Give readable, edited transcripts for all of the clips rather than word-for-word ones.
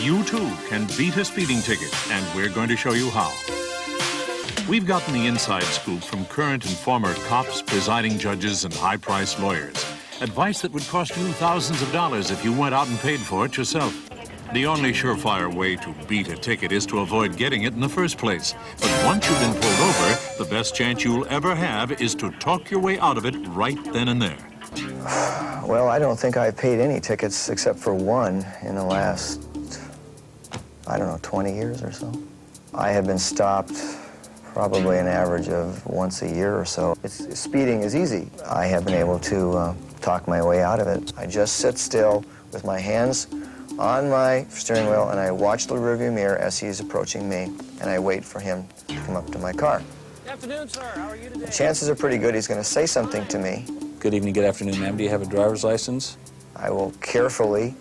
You too can beat a speeding ticket, and we're going to show you how. We've gotten the inside scoop from current and former cops, presiding judges, and high-priced lawyers. Advice that would cost you thousands of dollars if you went out and paid for it yourself. The only surefire way to beat a ticket is to avoid getting it in the first place. But once you've been pulled over, the best chance you'll ever have is to talk your way out of it right then and there. Well, I don't think I've paid any tickets except for one in the last, I don't know, 20 years or so. I have been stopped probably an average of once a year or so. Speeding is easy. I have been able to talk my way out of it. I just sit still with my hands on my steering wheel, and I watch the rearview mirror as he's approaching me, and I wait for him to come up to my car. Good afternoon, sir. How are you today? The chances are pretty good he's going to say something to me. Good evening, good afternoon, ma'am. Do you have a driver's license? I will carefully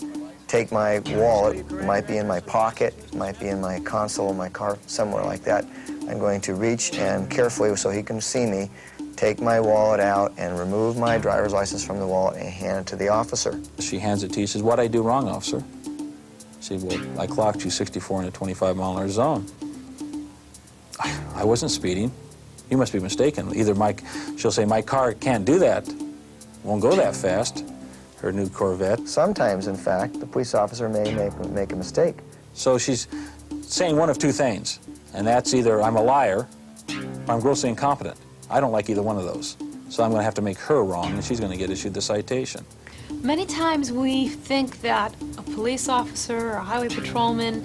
take my wallet. It might be in my pocket, it might be in my console of my car, somewhere like that. I'm going to reach and carefully, so he can see me, take my wallet out and remove my driver's license from the wallet and hand it to the officer. She hands it to you. She says, "What'd I do wrong, officer?" She said, "Well, I clocked you 64 in a 25-mile-an-hour zone." I wasn't speeding. You must be mistaken. Either she'll say, "My car can't do that. Won't go that fast." Her new Corvette. Sometimes, in fact, the police officer may make a mistake. So she's saying one of two things, and that's either I'm a liar or I'm grossly incompetent. I don't like either one of those. So I'm going to have to make her wrong, and she's going to get issued the citation. Many times we think that a police officer or a highway patrolman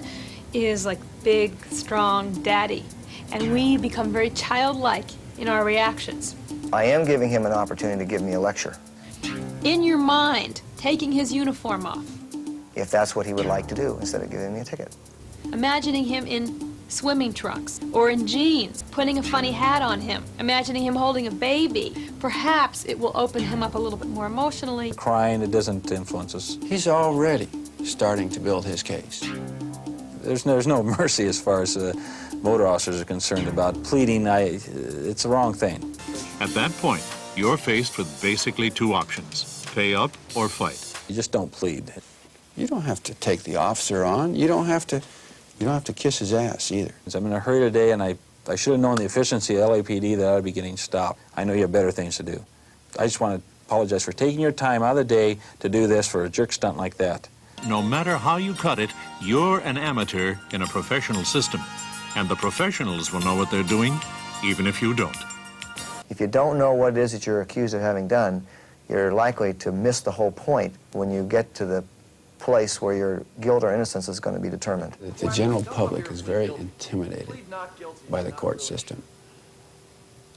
is like big, strong daddy, and we become very childlike in our reactions. I am giving him an opportunity to give me a lecture. In your mind, taking his uniform off. If that's what he would like to do, instead of giving me a ticket. Imagining him in swimming trunks or in jeans, putting a funny hat on him, imagining him holding a baby. Perhaps it will open him up a little bit more emotionally. Crying, it doesn't influence us. He's already starting to build his case. There's no mercy as far as motor officers are concerned about pleading. It's the wrong thing. At that point, you're faced with basically two options: pay up or fight. You just don't plead. You don't have to take the officer on. You don't have to kiss his ass either. I'm in a hurry today, and I should have known the efficiency of LAPD that I would be getting stopped. I know you have better things to do. I just want to apologize for taking your time out of the day to do this for a jerk stunt like that. No matter how you cut it, you're an amateur in a professional system. And the professionals will know what they're doing, even if you don't. If you don't know what it is that you're accused of having done, you're likely to miss the whole point when you get to the place where your guilt or innocence is going to be determined. The general public is very intimidated by the court system.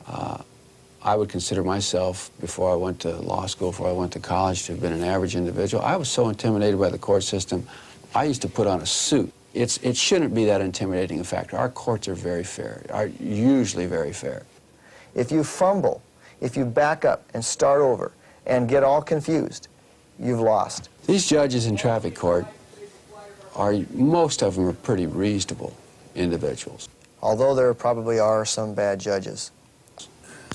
I would consider myself, before I went to law school, before I went to college, to have been an average individual. I was so intimidated by the court system, I used to put on a suit. It shouldn't be that intimidating a factor. Our courts are very fair, are usually very fair. If you fumble, if you back up and start over and get all confused, you've lost. These judges in traffic court most of them are pretty reasonable individuals. Although there probably are some bad judges.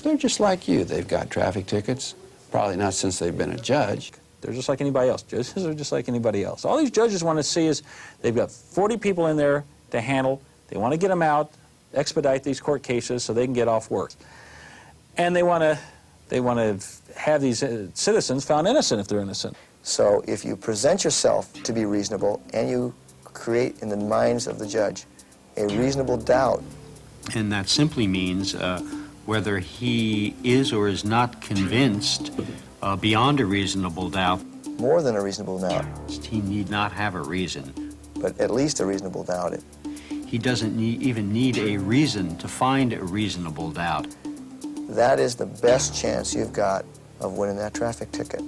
They're just like you. They've got traffic tickets, probably not since they've been a judge. They're just like anybody else. Judges are just like anybody else. All these judges want to see is they've got 40 people in there to handle. They want to get them out, expedite these court cases so they can get off work. And they want to have these citizens found innocent if they're innocent. So if you present yourself to be reasonable and you create in the minds of the judge a reasonable doubt. And that simply means whether he is or is not convinced beyond a reasonable doubt. More than a reasonable doubt. He need not have a reason. But at least a reasonable doubt. He doesn't even need a reason to find a reasonable doubt. That is the best chance you've got of winning that traffic ticket.